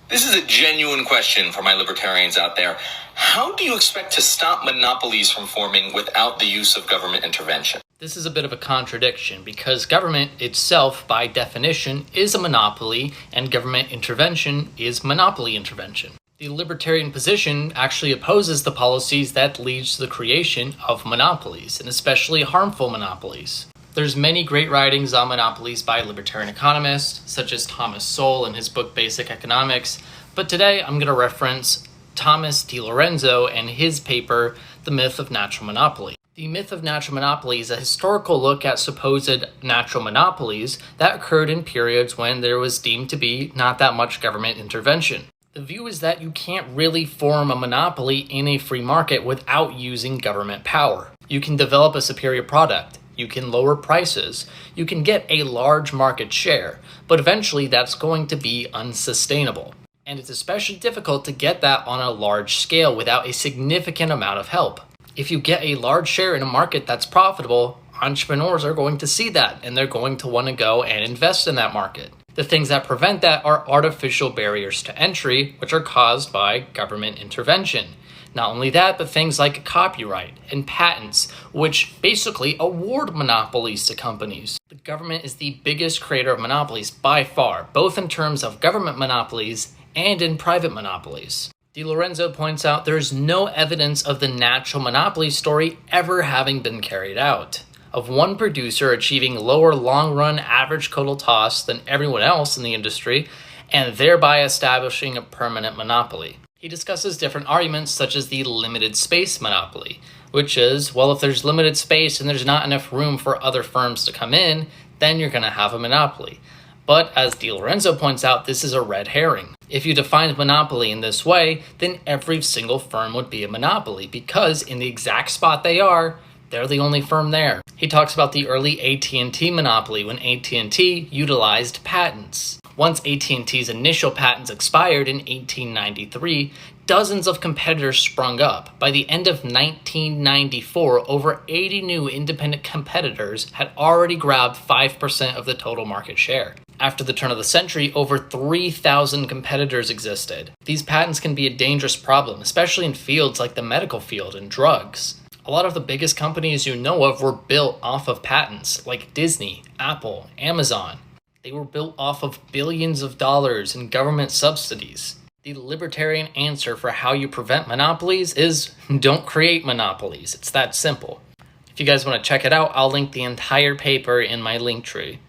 This is a genuine question for my libertarians out there. How do you expect to stop monopolies from forming without the use of government intervention? This is a bit of a contradiction because government itself, by definition, is a monopoly and government intervention is monopoly intervention. The libertarian position actually opposes the policies that lead to the creation of monopolies, and especially harmful monopolies. There's many great writings on monopolies by libertarian economists, such as Thomas Sowell in his book Basic Economics, but today I'm going to reference Thomas DiLorenzo and his paper, The Myth of Natural Monopoly. The myth of natural monopoly is a historical look at supposed natural monopolies that occurred in periods when there was deemed to be not that much government intervention. The view is that you can't really form a monopoly in a free market without using government power. You can develop a superior product, you can lower prices, you can get a large market share, but eventually that's going to be unsustainable. And it's especially difficult to get that on a large scale without a significant amount of help. If you get a large share in a market that's profitable, entrepreneurs are going to see that and they're going to want to go and invest in that market. The things that prevent that are artificial barriers to entry, which are caused by government intervention. Not only that, but things like copyright and patents, which basically award monopolies to companies. The government is the biggest creator of monopolies by far, both in terms of government monopolies and in private monopolies. DiLorenzo points out there is no evidence of the natural monopoly story ever having been carried out, of one producer achieving lower long-run average total costs than everyone else in the industry, and thereby establishing a permanent monopoly. He discusses different arguments such as the limited space monopoly, which is, well, if there's limited space and there's not enough room for other firms to come in, then you're going to have a monopoly. But as DiLorenzo points out, this is a red herring. If you defined monopoly in this way, then every single firm would be a monopoly because in the exact spot they are, they're the only firm there. He talks about the early AT&T monopoly when AT&T utilized patents. Once AT&T's initial patents expired in 1893, dozens of competitors sprung up. By the end of 1994, over 80 new independent competitors had already grabbed 5% of the total market share. After the turn of the century, over 3,000 competitors existed. These patents can be a dangerous problem, especially in fields like the medical field and drugs. A lot of the biggest companies you know of were built off of patents, like Disney, Apple, Amazon. They were built off of billions of dollars in government subsidies. The libertarian answer for how you prevent monopolies is don't create monopolies. It's that simple. If you guys want to check it out, I'll link the entire paper in my link tree.